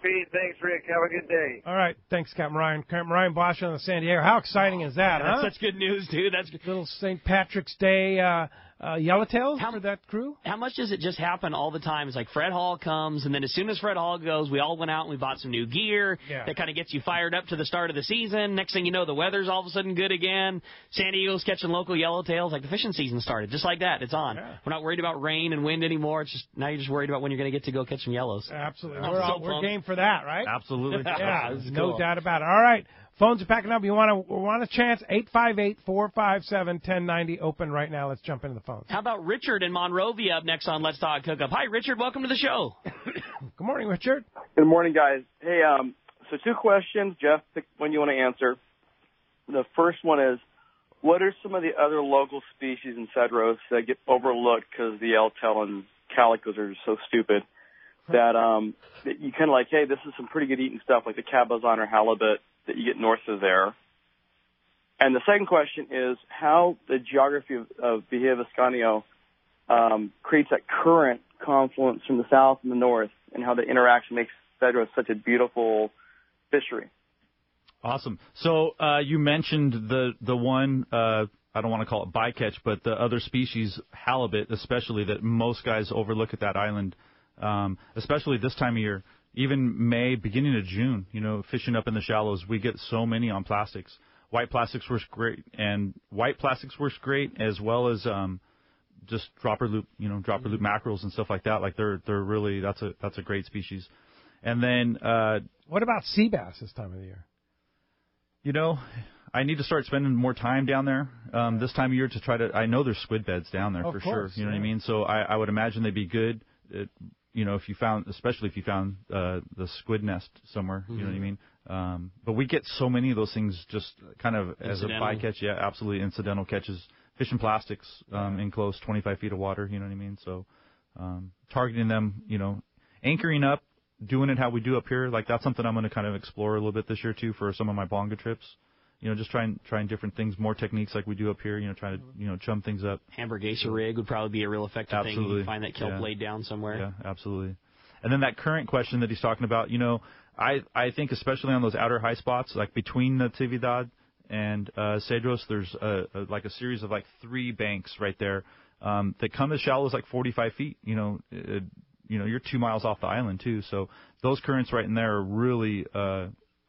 Pete. Thanks, Rick. Have a good day. All right. Thanks, Captain Ryan. Captain Ryan Bosch on the San Diego. How exciting is that, huh? That's such good news, dude. That's good. Little St. Patrick's Day yellowtails for that crew? How much does it just happen all the time? It's like Fred Hall comes, and then as soon as Fred Hall goes, we all went out and we bought some new gear. Yeah. That kind of gets you fired up to the start of the season. Next thing you know, the weather's all of a sudden good again. San Diego's catching local yellowtails. Like the fishing season started. Just like that. It's on. Yeah. We're not worried about rain and wind anymore. It's just now you're just worried about when you're going to get to go catch some yellows. Absolutely. We're game for that, right? Absolutely. Yeah, This is no cool. doubt about it. All right. Phones are packing up. You want a chance? 858-457-1090 open right now. Let's jump into the phones. How about Richard in Monrovia up next on Let's Talk Hookup? Hi, Richard. Welcome to the show. Good morning, Richard. Good morning, guys. Hey, so 2 questions. Jeff, pick one you want to answer. The first one is, what are some of the other local species in Cedros that get overlooked because the yellowtail and calicos are so stupid that you kind of like, hey, this is some pretty good eating stuff like the cabezon or halibut that you get north of there. And the second question is how the geography of Bahia Visconio creates that current confluence from the south and the north, and how the interaction makes Cedros such a beautiful fishery. Awesome. So you mentioned the one, I don't want to call it bycatch, but the other species, halibut especially, that most guys overlook at that island, especially this time of year. Even May, beginning of June, fishing up in the shallows, we get so many on plastics. White plastics works great, as well as just dropper loop mackerels and stuff like that. Like they're really that's a great species. And then what about sea bass this time of the year? I need to start spending more time down there this time of year to try to. I know there's squid beds down there for sure. You know what I mean? So I would imagine they'd be good. If you found the squid nest somewhere, you know what I mean? But we get so many of those things just kind of as a bycatch. Yeah, absolutely incidental catches. Fishing plastics in close 25 feet of water, you know what I mean? So targeting them, anchoring up, doing it how we do up here, like that's something I'm going to kind of explore a little bit this year too for some of my bonga trips. Just trying different things, more techniques like we do up here, trying to, chum things up. Hamburguesa rig would probably be a real effective thing. You can find that kelp laid down somewhere. Yeah, absolutely. And then that current question that he's talking about, I think especially on those outer high spots, like between Natividad and Cedros, there's like a series of like 3 banks right there that come as shallow as like 45 feet. You're 2 miles off the island too. So those currents right in there are really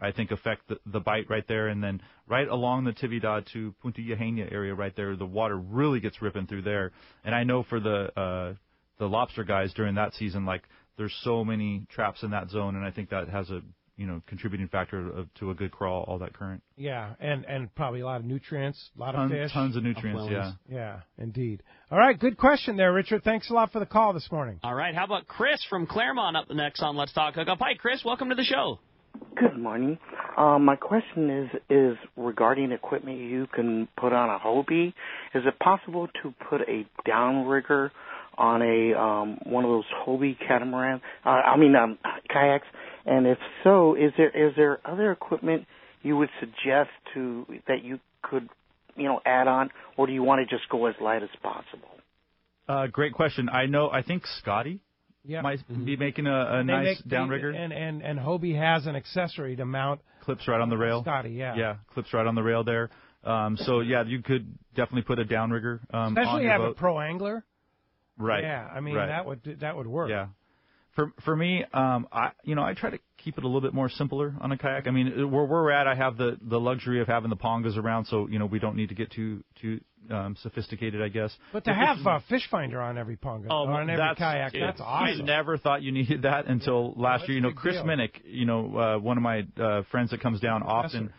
I think affect the bite right there, and then right along the Natividad to Punta Eugenia area right there, the water really gets ripping through there. And I know for the lobster guys during that season, like there's so many traps in that zone, and I think that has a contributing factor to a good crawl, all that current. Yeah, and probably a lot of nutrients, a lot of fish. Tons of nutrients, yeah. Yeah, indeed. All right, good question there, Richard. Thanks a lot for the call this morning. All right, how about Chris from Claremont up next on Let's Talk Hookup? Hi, Chris. Welcome to the show. Good morning. My question is regarding equipment you can put on a Hobie. Is it possible to put a downrigger on a one of those Hobie kayaks? And if so, is there other equipment you would suggest that you could add on, or do you want to just go as light as possible? Great question. I think Scotty might be making a nice downrigger. And Hobie has an accessory to mount. Clips right on the rail. Scotty, yeah. Yeah, clips right on the rail there. So yeah, you could definitely put a downrigger on Especially your have boat. a pro angler. Right. Yeah, I mean right. that would work. Yeah. For me, I try to keep it a little bit more simpler on a kayak. I mean, where we're at, I have the luxury of having the pongas around, so we don't need to get too sophisticated, I guess. But to have a fish finder on every ponga, on every kayak, that's awesome. I never thought you needed that until last year. Chris deal. Minnick, one of my friends that comes down often.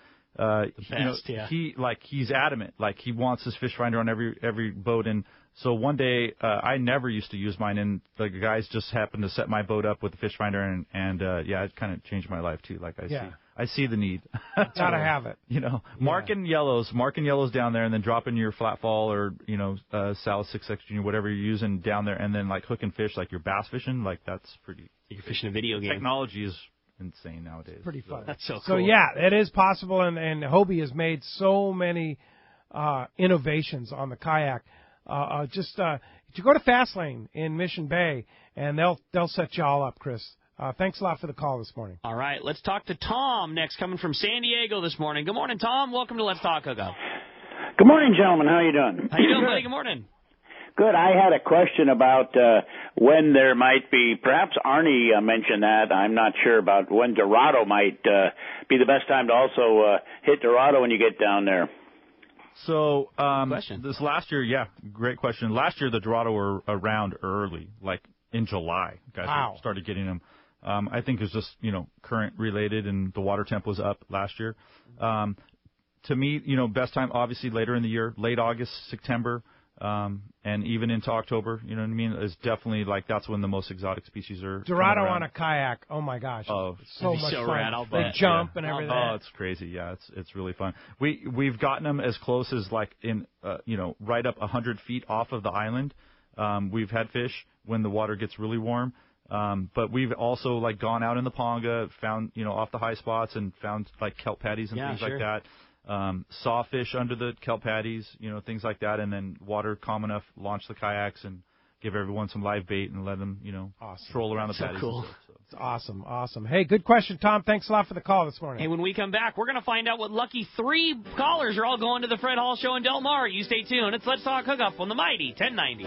He's adamant, like he wants his fish finder on every boat, and so one day I never used to use mine, and the guys just happened to set my boat up with the fish finder, and it kind of changed my life too. Like I see the need. Gotta have it. Marking yellows down there, and then dropping your flat fall or Sal 6X Junior, whatever you're using down there, and then like hooking fish, like you're bass fishing, like that's pretty. You're fishing a video game. Technology is insane nowadays. Pretty fun. That's so cool. So yeah, it is possible, and Hobie has made so many innovations on the kayak. You go to Fastlane in Mission Bay, and they'll set you all up, Chris. Thanks a lot for the call this morning. All right, let's talk to Tom next, coming from San Diego this morning. Good morning, Tom. Welcome to Let's Talk Hookup. Good morning, gentlemen. How you doing? How you doing, buddy? Good morning. Good. I had a question about when there might be, perhaps Arnie mentioned that, I'm not sure, about when Dorado might be the best time to also hit Dorado when you get down there. So this last year, great question. Last year the Dorado were around early, like in July. Guys started getting them. I think it was just current related, and the water temp was up last year. To me, best time obviously later in the year, late August, September. And even into October, you know what I mean? It's definitely like that's when the most exotic species are. Dorado on a kayak, oh my gosh, so much fun. Rad, they jump and everything. Oh, it's crazy. Yeah, it's really fun. We've gotten them as close as like in right up 100 feet off of the island. We've had fish when the water gets really warm. But we've also like gone out in the ponga, found off the high spots and found like kelp patties and things like that. Saw fish under the kelp patties, things like that, and then water calm enough, launch the kayaks and give everyone some live bait and let them, stroll around the patties. Cool. It's awesome. Hey, good question, Tom. Thanks a lot for the call this morning. Hey, when we come back, we're going to find out what lucky 3 callers are all going to the Fred Hall Show in Del Mar. You stay tuned. It's Let's Talk Hookup on the Mighty 1090.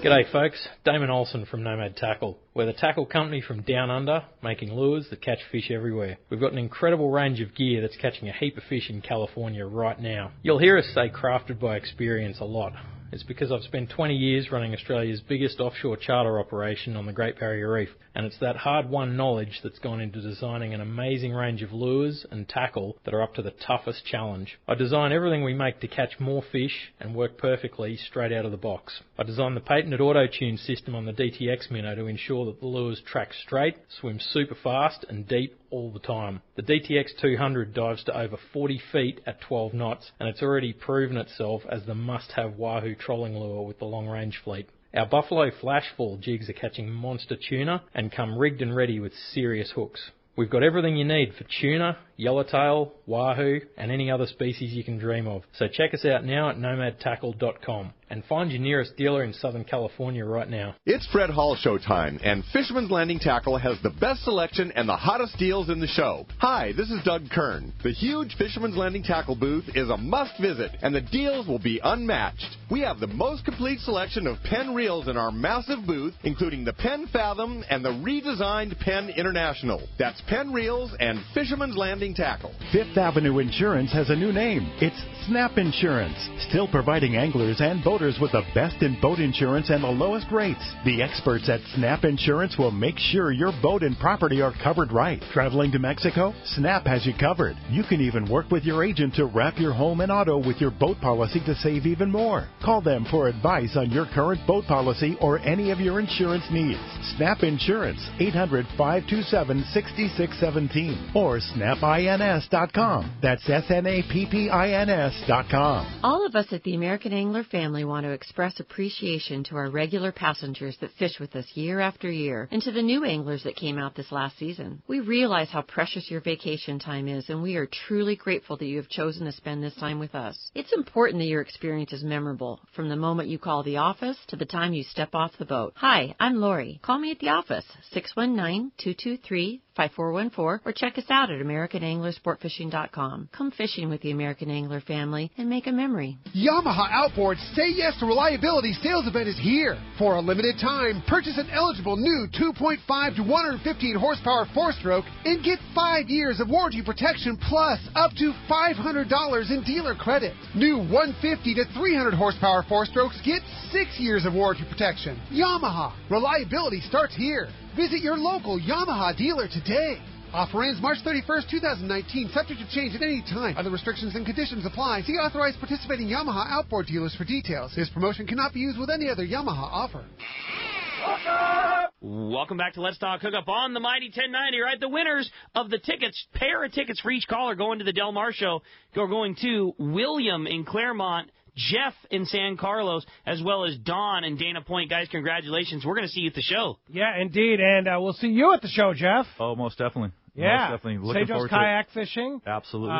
G'day folks, Damon Olson from Nomad Tackle. We're the tackle company from down under, making lures that catch fish everywhere. We've got an incredible range of gear that's catching a heap of fish in California right now. You'll hear us say crafted by experience a lot. It's because I've spent 20 years running Australia's biggest offshore charter operation on the Great Barrier Reef, and it's that hard-won knowledge that's gone into designing an amazing range of lures and tackle that are up to the toughest challenge. I design everything we make to catch more fish and work perfectly straight out of the box. I designed the patented auto-tune system on the DTX Minnow to ensure that the lures track straight, swim super fast and deep all the time. The DTX 200 dives to over 40 feet at 12 knots, and it's already proven itself as the must-have wahoo trolling lure with the long-range fleet. Our Buffalo Flashfall jigs are catching monster tuna and come rigged and ready with serious hooks. We've got everything you need for tuna, yellowtail, wahoo, and any other species you can dream of. So check us out now at nomadtackle.com and find your nearest dealer in Southern California right now. It's Fred Hall show time, and Fisherman's Landing Tackle has the best selection and the hottest deals in the show. Hi, this is Doug Kern. The huge Fisherman's Landing Tackle booth is a must visit, and the deals will be unmatched. We have the most complete selection of Penn reels in our massive booth, including the Penn Fathom and the redesigned Penn International. That's Penn reels and Fisherman's Landing Tackle. Fifth Avenue Insurance has a new name. It's Snap Insurance, still providing anglers and boaters with the best in boat insurance and the lowest rates. The experts at Snap Insurance will make sure your boat and property are covered right. Traveling to Mexico? Snap has you covered. You can even work with your agent to wrap your home and auto with your boat policy to save even more. Call them for advice on your current boat policy or any of your insurance needs. Snap Insurance, 800-527-6617 or snapins.com. That's SNAPPINS.com. AmericanAnglerPass.com. All of us at the American Angler family want to express appreciation to our regular passengers that fish with us year after year, and to the new anglers that came out this last season. We realize how precious your vacation time is, and we are truly grateful that you have chosen to spend this time with us. It's important that your experience is memorable, from the moment you call the office to the time you step off the boat. Hi, I'm Lori. Call me at the office, 619-223-5414, or check us out at AmericanAnglerSportFishing.com. Come fishing with the American Angler family and make a memory. Yamaha Outboard's Say Yes to Reliability sales event is here. For a limited time, purchase an eligible new 2.5 to 115 horsepower four-stroke and get 5 years of warranty protection plus up to $500 in dealer credit. New 150 to 300 horsepower four-strokes get 6 years of warranty protection. Yamaha. Reliability starts here. Visit your local Yamaha dealer today. Offer ends March 31st, 2019, subject to change at any time. Other restrictions and conditions apply. See authorized participating Yamaha outboard dealers for details. This promotion cannot be used with any other Yamaha offer. Welcome back to Let's Talk Hookup on the Mighty 1090. Right, the winners of the tickets, pair of tickets for each caller going to the Del Mar show, are going to William in Claremont, Jeff in San Carlos, as well as Don in Dana Point. Guys, congratulations. We're going to see you at the show. Yeah, indeed, and we'll see you at the show, Jeff. Oh, most definitely. Yeah. Most definitely. Looking Cedros forward Kayak to it. Fishing. Absolutely.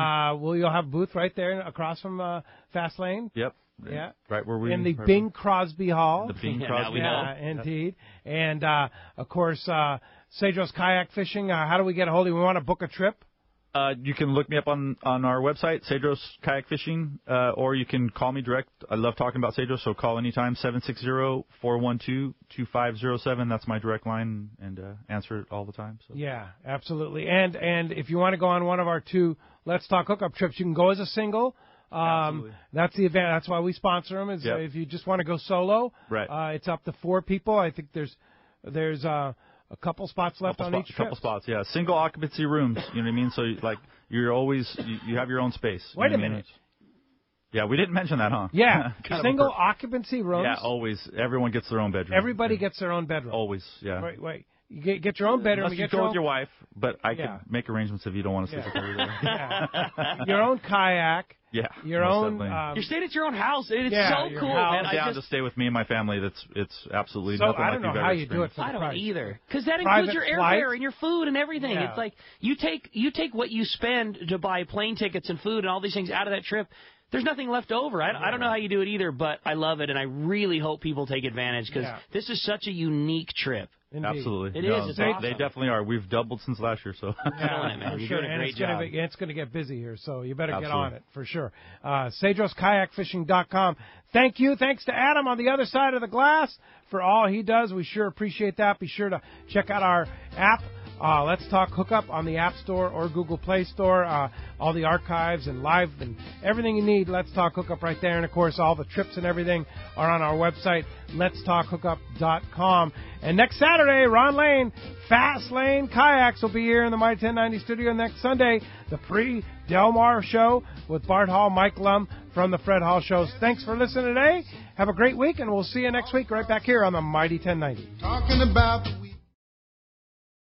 You'll have a booth right there across from Fast Lane. Yep. Yeah. Right where we... In the Bing Crosby Hall. The Bing Crosby Hall. Yeah, indeed. And, of course, Cedros Kayak Fishing. How do we get a hold of you? We want to book a trip. You can look me up on our website, Cedros Kayak Fishing, or you can call me direct. I love talking about Cedros, so call anytime, 760-412-2507. That's my direct line, and answer it all the time. So. Yeah, absolutely. And if you want to go on one of our 2 Let's Talk Hookup trips, you can go as a single. That's the event. That's why we sponsor them. Is if you just want to go solo, right? It's up to 4 people. I think there's a couple spots left on each trip. A couple spots, yeah. Single occupancy rooms, you know what I mean? So, you're always, you have your own space. Wait a minute. Yeah, we didn't mention that, huh? Yeah, single occupancy rooms. Yeah, always. Everyone gets their own bedroom. Everybody gets their own bedroom. Always, yeah. Wait. You get your own bedroom. Unless you go with your wife, but I can make arrangements if you don't want to sleep with her either. Yeah. Your own kayak. Yeah. Your own. You're staying at your own house. It's so cool, man. To stay with me and my family. It's absolutely so nothing I like don't know how you do it. I don't either, because that Private includes your airfare and your food and everything. Yeah. It's like you take what you spend to buy plane tickets and food and all these things out of that trip. There's nothing left over. I don't know how you do it either, but I love it, and I really hope people take advantage because this is such a unique trip. Indeed. Absolutely. It is. It's awesome. They definitely are. We've doubled since last year, so. Man. You're doing a great job. It's going to get busy here, so you better get on it for sure. CedrosKayakFishing.com. Thank you. Thanks to Adam on the other side of the glass for all he does. We sure appreciate that. Be sure to check out our app. Let's Talk Hookup on the App Store or Google Play Store. All the archives and live and everything you need, Let's Talk Hookup right there. And, of course, all the trips and everything are on our website, letstalkhookup.com. And next Saturday, Ron Lane, Fast Lane Kayaks will be here in the My 1090 studio. Next Sunday, the pre-Del Mar show with Bart Hall, Mike Lum from the Fred Hall shows. Thanks for listening today. Have a great week, and we'll see you next week right back here on the Mighty 1090. Talking about